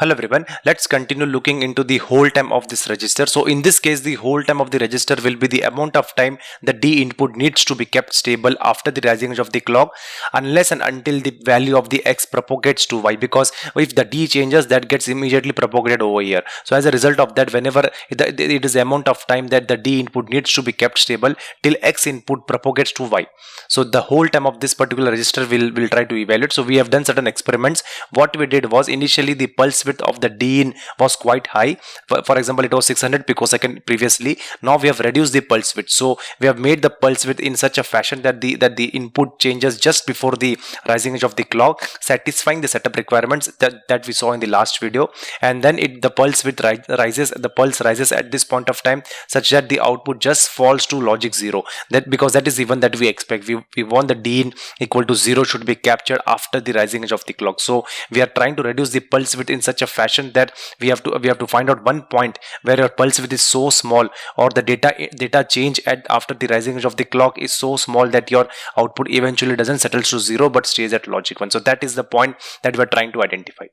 Hello everyone, let's continue looking into the hold time of this register. So in this case, the hold time of the register will be the amount of time the D input needs to be kept stable after the rising edge of the clock unless and until the value of the X propagates to Y, because if the D changes, that gets immediately propagated over here. So as a result of that, whenever it is the amount of time that the D input needs to be kept stable till X input propagates to Y. So the whole time of this particular register will try to evaluate. So we have done certain experiments. What we did was, initially the pulse width of the D in was quite high. For example, it was 600 picosecond previously. Now we have reduced the pulse width. So we have made the pulse width in such a fashion that the input changes just before the rising edge of the clock, satisfying the setup requirements that we saw in the last video. And then the pulse width rises. The pulse rises at this point of time such that the output just falls to logic 0. That because that is even that we expect. We want the D in equal to 0 should be captured after the rising edge of the clock. So we are trying to reduce the pulse width in such a fashion that we have to find out one point where your pulse width is so small, or the data change after the rising edge of the clock is so small that your output eventually doesn't settle to 0 but stays at logic 1. So that is the point that we are trying to identify.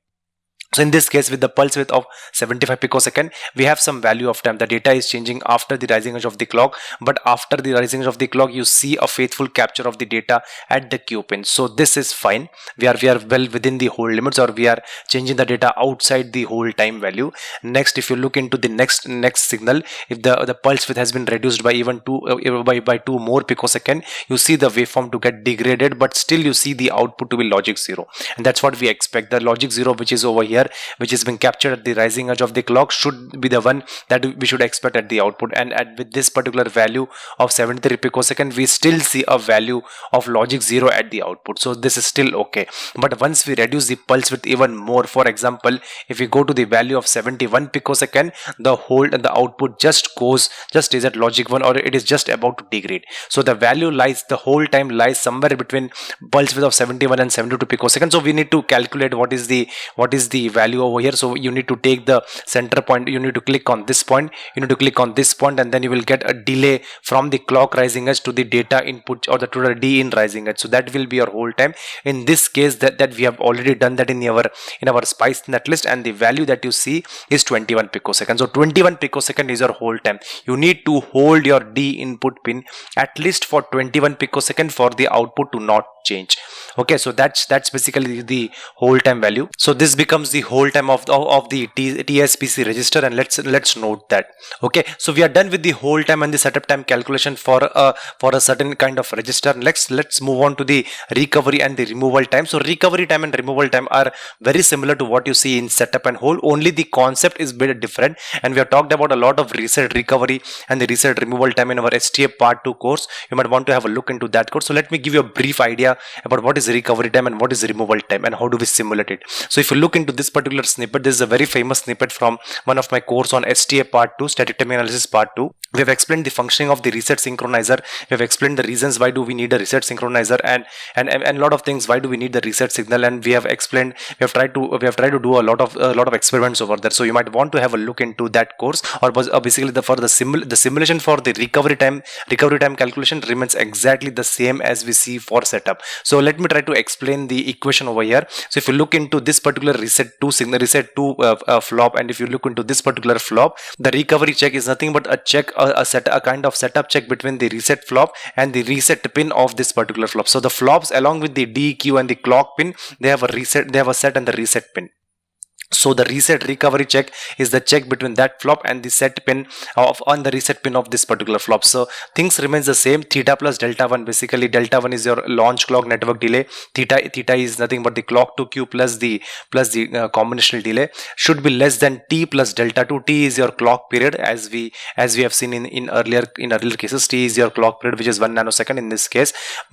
So in this case, with the pulse width of 75 picosecond, we have some value of time. The data is changing after the rising edge of the clock, but after the rising edge of the clock, you see a faithful capture of the data at the Q pin. So this is fine. We are well within the hold limits, or we are changing the data outside the hold time value. Next, if you look into the next signal, if the pulse width has been reduced by even by 2 more picosecond, you see the waveform to get degraded, but still you see the output to be logic 0, and that's what we expect. The logic 0, which is over here, which is being captured at the rising edge of the clock, should be the one that we should expect at the output. And with this particular value of 73 picosecond, we still see a value of logic 0 at the output. So this is still okay. But once we reduce the pulse width even more, for example, if we go to the value of 71 picosecond, the output just stays at logic 1, or it is just about to degrade. So the value the whole time lies somewhere between pulse width of 71 and 72 picosecond. So we need to calculate what is the value over here. So you need to take the center point, you need to click on this point, you need to click on this point, and then you will get a delay from the clock rising edge to the data input, or to the D in rising edge. So that will be your whole time. In this case, that we have already done that in our SPICE netlist, and the value that you see is 21 picosecond. So 21 picosecond is your whole time. You need to hold your D input pin at least for 21 picosecond for the output to not change. Okay, so that's basically the whole time value. So this becomes the whole time of the TSPC register, and let's note that. Okay, so we are done with the whole time and the setup time calculation for a certain kind of register. Let's move on to the recovery and the removal time. So recovery time and removal time are very similar to what you see in setup and hold, only the concept is a bit different, and we have talked about a lot of reset recovery and the reset removal time in our STA part 2 course. You might want to have a look into that course. So let me give you a brief idea about what is recovery time and what is removal time and how do we simulate it. So if you look into this particular snippet, this is a very famous snippet from one of my course on STA part 2, static time analysis part 2. We have explained the functioning of the reset synchronizer. We have explained the reasons why do we need a reset synchronizer, and a lot of things why do we need the reset signal, and we have explained, we have tried to do a lot of experiments over there. So you might want to have a look into that course, or basically the simulation for the recovery time calculation remains exactly the same as we see for setup. So let me try to explain the equation over here. So if you look into this particular reset 2 signal, reset 2 flop, and if you look into this particular flop, the recovery check is nothing but a check, a kind of setup check between the reset flop and the reset pin of this particular flop. So the flops, along with the DQ and the clock pin, they have a set and the reset pin. So the reset recovery check is the check between that flop and the set pin on the reset pin of this particular flop. So things remains the same. Theta plus delta 1, basically delta 1 is your launch clock network delay. Theta is nothing but the clock to Q plus the combinational delay, should be less than T plus delta 2. T is your clock period, as we have seen in earlier cases. T is your clock period, which is 1 nanosecond in this case,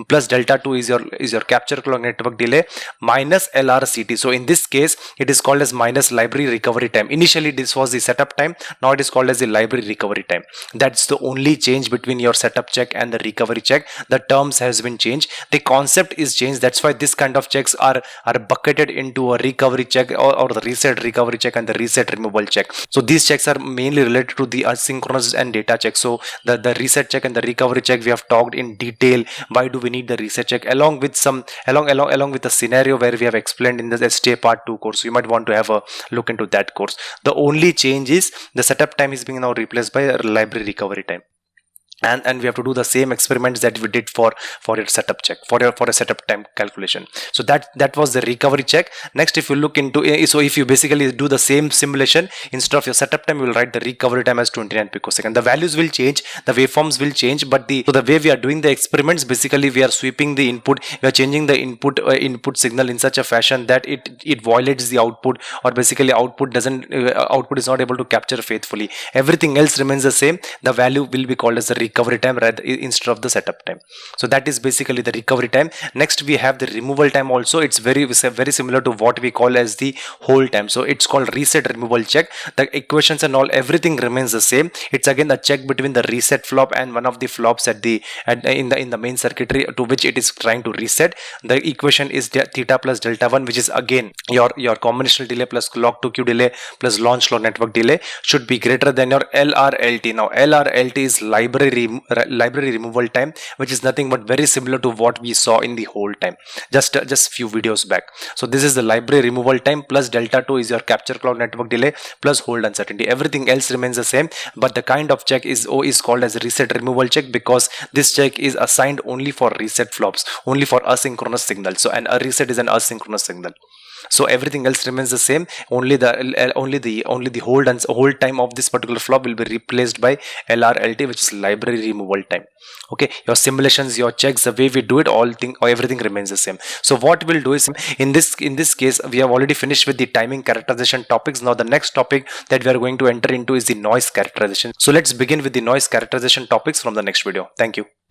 plus delta 2 is your capture clock network delay, minus LRCT. So in this case, it is called as minus library recovery time. Initially this was the setup time, now it is called as the library recovery time. That's the only change between your setup check and the recovery check. The terms has been changed, the concept is changed. That's why this kind of checks are bucketed into a recovery check, or the reset recovery check and the reset removal check. So these checks are mainly related to the asynchronous and data check. So the reset check and the recovery check, we have talked in detail why do we need the reset check, along with the scenario where we have explained in the STA part 2 course. So you might want to have have a look into that course. The only change is the setup time is being now replaced by a library recovery time. And we have to do the same experiments that we did for your setup check, for a setup time calculation. So that was the recovery check. Next, if you look into, so if you basically do the same simulation, instead of your setup time, you will write the recovery time as 29 picosecond. The values will change, the waveforms will change, but the way we are doing the experiments, basically we are sweeping the input, we are changing the input signal in such a fashion that it violates the output, or basically output is not able to capture faithfully. Everything else remains the same. The value will be called as the recovery time rather instead of the setup time. So that is basically the recovery time. Next, we have the removal time also. It's very similar to what we call as the hold time. So it's called reset removal check. The equations and all, everything remains the same. It's again the check between the reset flop and one of the flops in the main circuitry to which it is trying to reset. The equation is theta plus delta 1, which is again your combinational delay plus clock to queue delay plus launch load network delay should be greater than your LRLT. Now LRLT is library removal time, which is nothing but very similar to what we saw in the hold time just few videos back. So this is the library removal time, plus delta 2 is your capture clock network delay plus hold uncertainty. Everything else remains the same, but the kind of check is called as reset removal check, because this check is assigned only for reset flops, only for asynchronous signal. So a reset is an asynchronous signal. So everything else remains the same. Only the hold time of this particular flop will be replaced by LRLT, which is library removal time. Okay, your simulations, your checks, the way we do it, everything remains the same. So what we'll do is, in this case, we have already finished with the timing characterization topics. Now the next topic that we are going to enter into is the noise characterization. So let's begin with the noise characterization topics from the next video. Thank you.